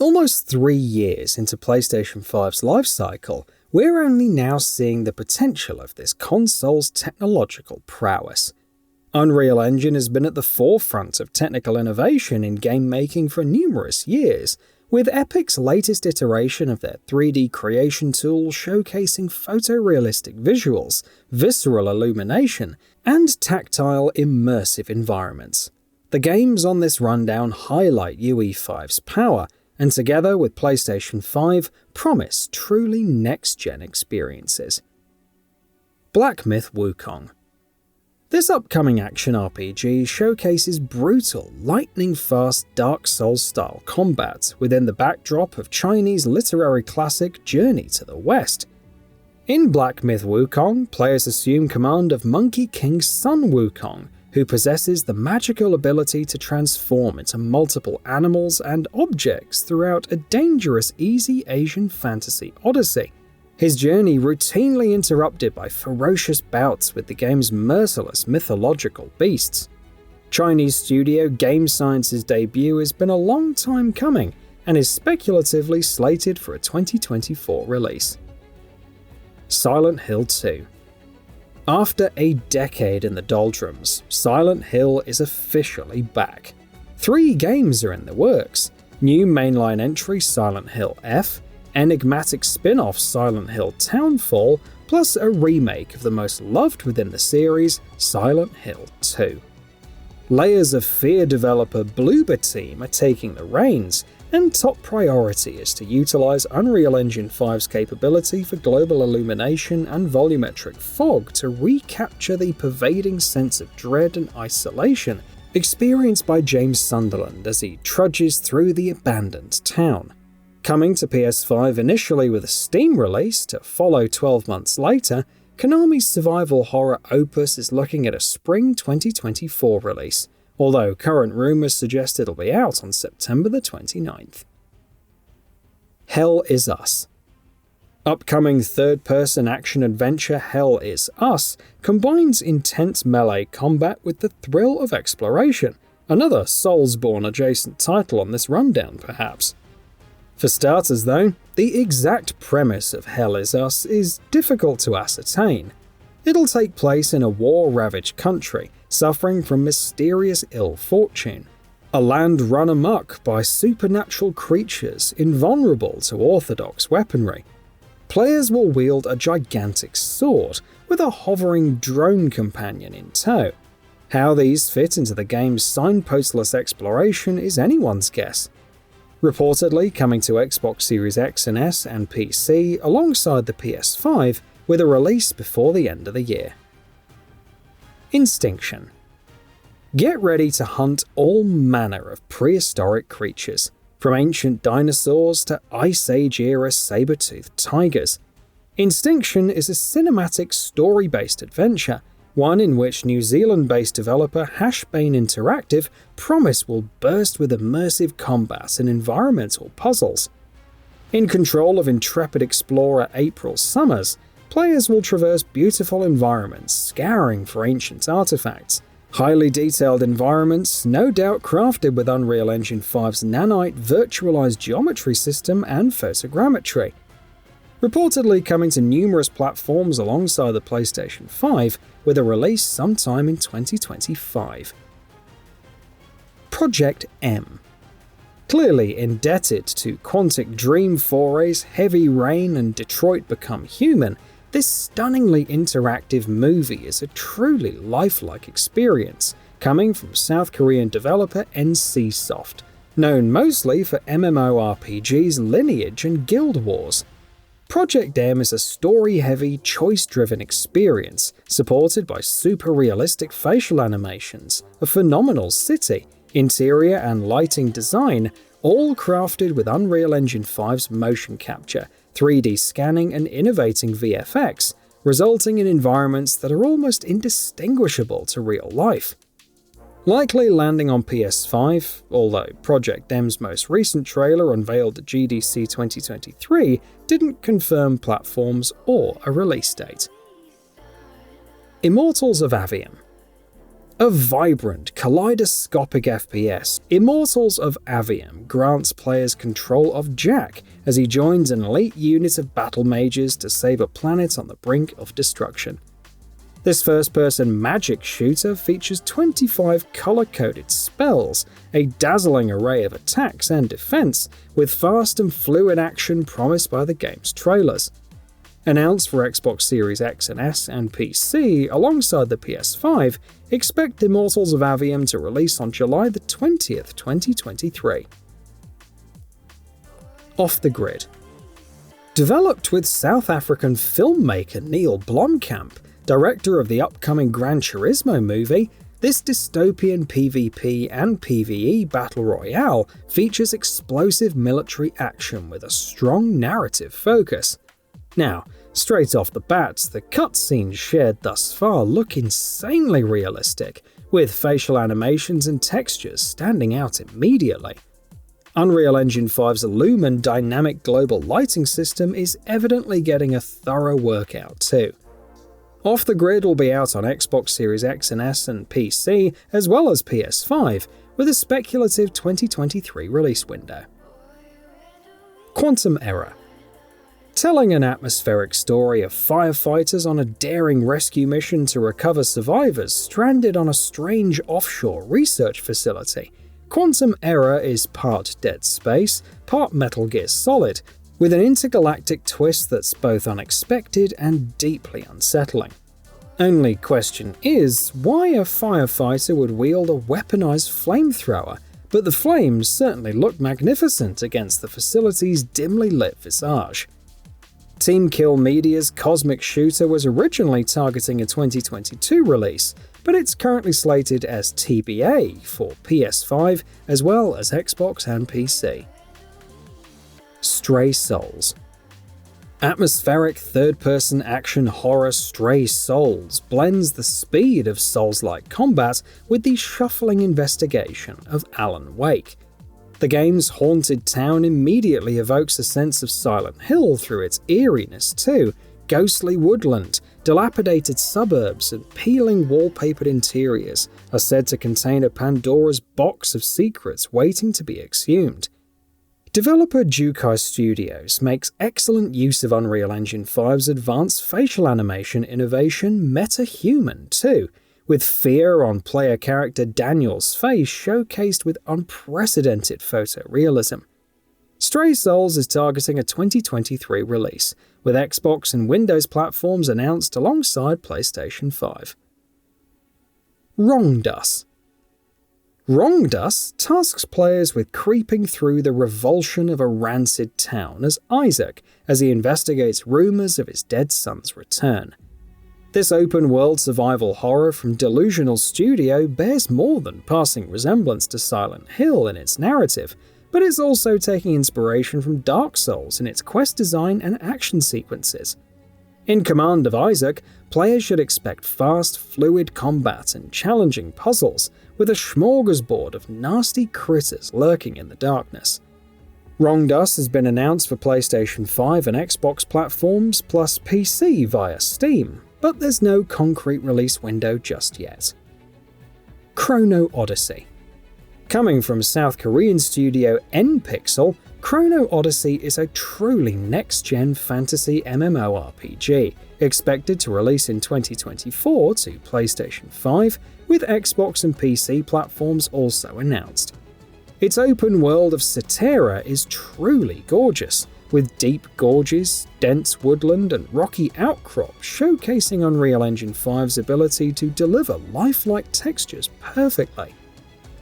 Almost 3 years into PlayStation 5's life cycle, we're only now seeing the potential of this console's technological prowess. Unreal Engine has been at the forefront of technical innovation in game making for numerous years, with Epic's latest iteration of their 3D creation tool showcasing photorealistic visuals, visceral illumination, and tactile immersive environments. The games on this rundown highlight UE5's power, and together with PlayStation 5, promise truly next-gen experiences. Black Myth: Wukong. This upcoming action RPG showcases brutal, lightning-fast Dark Souls-style combat within the backdrop of Chinese literary classic Journey to the West. In Black Myth: Wukong, players assume command of Monkey King's son Wukong, who possesses the magical ability to transform into multiple animals and objects throughout a dangerous easy Asian fantasy odyssey. His journey routinely interrupted by ferocious bouts with the game's merciless mythological beasts. Chinese studio Game Science's debut has been a long time coming and is speculatively slated for a 2024 release. Silent Hill 2. After a decade in the doldrums, Silent Hill is officially back. 3 games are in the works: new mainline entry Silent Hill F, enigmatic spin-off Silent Hill Townfall, plus a remake of the most loved within the series, Silent Hill 2. Layers of Fear developer Bloober Team are taking the reins, and top priority is to utilize Unreal Engine 5's capability for global illumination and volumetric fog to recapture the pervading sense of dread and isolation experienced by James Sunderland as he trudges through the abandoned town. Coming to PS5 initially with a Steam release to follow 12 months later, Konami's survival horror opus is looking at a spring 2024 release, although current rumours suggest it'll be out on September the 29th. Hell Is Us. Upcoming third-person action-adventure Hell Is Us combines intense melee combat with the thrill of exploration, another Soulsborne adjacent title on this rundown perhaps. For starters though, the exact premise of Hell Is Us is difficult to ascertain. It'll take place in a war-ravaged country, suffering from mysterious ill fortune. A land run amok by supernatural creatures invulnerable to orthodox weaponry. Players will wield a gigantic sword with a hovering drone companion in tow. How these fit into the game's signpostless exploration is anyone's guess. Reportedly coming to Xbox Series X and S and PC alongside the PS5, with a release before the end of the year. Instinction. Get ready to hunt all manner of prehistoric creatures, from ancient dinosaurs to Ice Age-era saber-toothed tigers. Instinction is a cinematic story-based adventure, one in which New Zealand-based developer Hashbane Interactive promise will burst with immersive combat and environmental puzzles. In control of intrepid explorer April Summers, players will traverse beautiful environments, scouring for ancient artifacts. Highly detailed environments, no doubt crafted with Unreal Engine 5's nanite virtualized geometry system and photogrammetry. Reportedly coming to numerous platforms alongside the PlayStation 5, with a release sometime in 2025. Project M. Clearly indebted to Quantic Dream forays Heavy Rain and Detroit Become Human, this stunningly interactive movie is a truly lifelike experience, coming from South Korean developer NCSoft, known mostly for MMORPGs Lineage and Guild Wars. Project M is a story-heavy, choice-driven experience, supported by super realistic facial animations, a phenomenal city, interior and lighting design, all crafted with Unreal Engine 5's motion capture, 3D scanning and innovating VFX, resulting in environments that are almost indistinguishable to real life. Likely landing on PS5, although Project M's most recent trailer unveiled at GDC 2023 didn't confirm platforms or a release date. Immortals of AVEUM. A vibrant, kaleidoscopic FPS, Immortals of AVEUM grants players control of Jack as he joins an elite unit of battle mages to save a planet on the brink of destruction. This first-person magic shooter features 25 color-coded spells, a dazzling array of attacks and defense, with fast and fluid action promised by the game's trailers. Announced for Xbox Series X and S and PC alongside the PS5, expect Immortals of AVEUM to release on July the 20th, 2023. Off the Grid. Developed with South African filmmaker Neil Blomkamp, director of the upcoming Gran Turismo movie, this dystopian PvP and PvE battle royale features explosive military action with a strong narrative focus. Now, straight off the bat, the cutscenes shared thus far look insanely realistic, with facial animations and textures standing out immediately. Unreal Engine 5's Lumen dynamic global lighting system is evidently getting a thorough workout too. Off the Grid will be out on Xbox Series X and S and PC, as well as PS5, with a speculative 2023 release window. Quantum Error. Telling an atmospheric story of firefighters on a daring rescue mission to recover survivors stranded on a strange offshore research facility, Quantum Error is part Dead Space, part Metal Gear Solid, with an intergalactic twist that's both unexpected and deeply unsettling. Only question is, why a firefighter would wield a weaponized flamethrower, but the flames certainly look magnificent against the facility's dimly lit visage. Team Kill Media's Cosmic Shooter was originally targeting a 2022 release, but it's currently slated as TBA for PS5 as well as Xbox and PC. Stray Souls. Atmospheric third-person action horror Stray Souls blends the speed of Souls-like combat with the shuffling investigation of Alan Wake. The game's haunted town immediately evokes a sense of Silent Hill through its eeriness too. Ghostly woodland, dilapidated suburbs, and peeling wallpapered interiors are said to contain a Pandora's box of secrets waiting to be exhumed. Developer Jukai Studios makes excellent use of Unreal Engine 5's advanced facial animation innovation MetaHuman too, with fear on player character Daniel's face showcased with unprecedented photorealism. Stray Souls is targeting a 2023 release, with Xbox and Windows platforms announced alongside PlayStation 5. Wrongdus. Wrongdus tasks players with creeping through the revulsion of a rancid town as Isaac, as he investigates rumors of his dead son's return. This open-world survival horror from Delusional Studio bears more than passing resemblance to Silent Hill in its narrative, but it's also taking inspiration from Dark Souls in its quest design and action sequences. In command of Isaac, players should expect fast, fluid combat and challenging puzzles, with a smorgasbord of nasty critters lurking in the darkness. Wrongdus has been announced for PlayStation 5 and Xbox platforms, plus PC via Steam, but there's no concrete release window just yet. CHRONO ODYSSEY. Coming from South Korean studio NPixel, CHRONO ODYSSEY is a truly next-gen fantasy MMORPG, expected to release in 2024 to PlayStation 5, with Xbox and PC platforms also announced. Its open world of Cetera is truly gorgeous, with deep gorges, dense woodland, and rocky outcrops showcasing Unreal Engine 5's ability to deliver lifelike textures perfectly.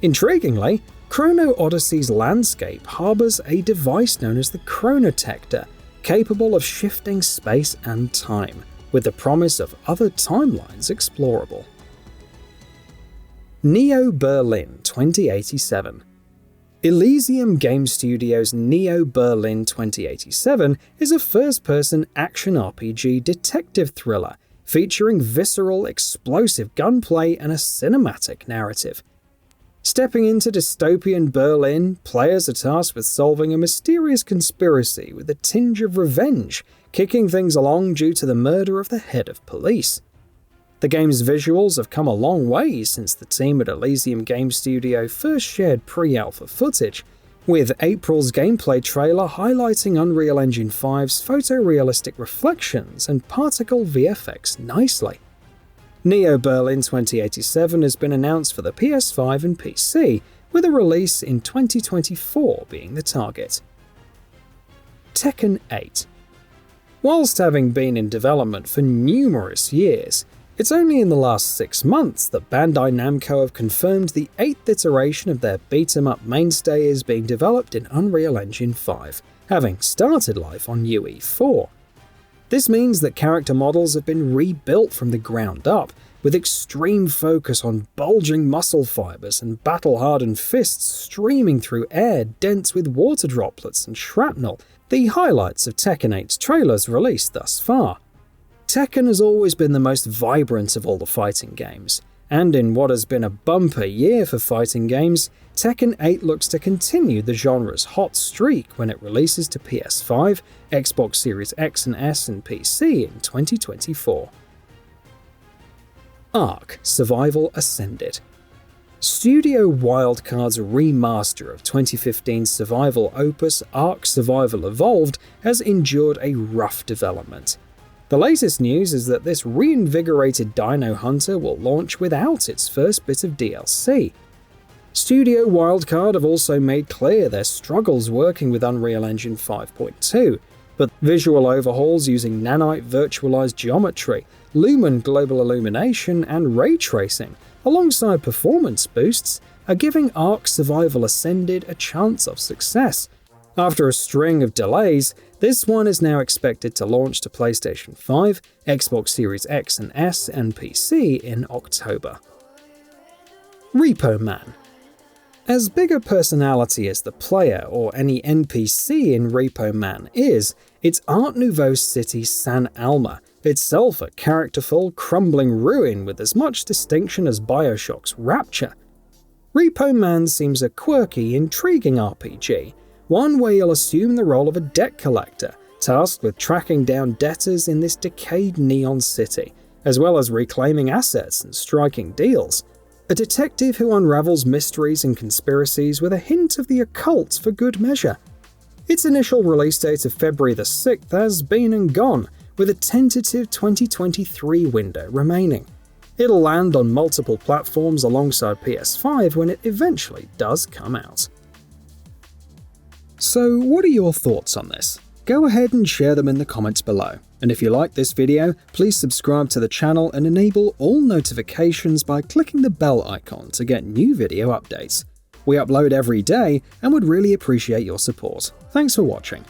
Intriguingly, CHRONO ODYSSEY's landscape harbors a device known as the chronotector, capable of shifting space and time, with the promise of other timelines explorable. Neo Berlin 2087. Elysium Game Studios' Neo Berlin 2087 is a first-person action RPG detective thriller featuring visceral, explosive gunplay and a cinematic narrative. Stepping into dystopian Berlin, players are tasked with solving a mysterious conspiracy with a tinge of revenge, kicking things along due to the murder of the head of police. The game's visuals have come a long way since the team at Elysium Game Studio first shared pre-alpha footage, with April's gameplay trailer highlighting Unreal Engine 5's photorealistic reflections and particle VFX nicely. Neo Berlin 2087 has been announced for the PS5 and PC, with a release in 2024 being the target. Tekken 8. Whilst having been in development for numerous years, it's only in the last 6 months that Bandai Namco have confirmed the 8th iteration of their beat-em-up mainstay is being developed in Unreal Engine 5, having started life on UE4. This means that character models have been rebuilt from the ground up, with extreme focus on bulging muscle fibers and battle-hardened fists streaming through air dense with water droplets and shrapnel, the highlights of Tekken 8's trailers released thus far. Tekken has always been the most vibrant of all the fighting games, and in what has been a bumper year for fighting games, Tekken 8 looks to continue the genre's hot streak when it releases to PS5, Xbox Series X and S and PC in 2024. ARK: Survival Ascended. Studio Wildcard's remaster of 2015's survival opus ARK: Survival Evolved has endured a rough development. The latest news is that this reinvigorated Dino Hunter will launch without its first bit of DLC. Studio Wildcard have also made clear their struggles working with Unreal Engine 5.2, but visual overhauls using nanite virtualized geometry, Lumen global illumination, and ray tracing, alongside performance boosts, are giving ARK: Survival Ascended a chance of success. After a string of delays, this one is now expected to launch to PlayStation 5, Xbox Series X and S, and PC in October. Repo Man. As big a personality as the player or any NPC in Repo Man is, it's Art Nouveau city San Alma, itself a characterful, crumbling ruin with as much distinction as Bioshock's Rapture. Repo Man seems a quirky, intriguing RPG, one where you'll assume the role of a debt collector, tasked with tracking down debtors in this decayed neon city, as well as reclaiming assets and striking deals. A detective who unravels mysteries and conspiracies with a hint of the occult for good measure. Its initial release date of February the 6th has been and gone, with a tentative 2023 window remaining. It'll land on multiple platforms alongside PS5 when it eventually does come out. So what are your thoughts on this? Go ahead and share them in the comments below. And if you like this video, please subscribe to the channel and enable all notifications by clicking the bell icon to get new video updates. We upload every day and would really appreciate your support. Thanks for watching.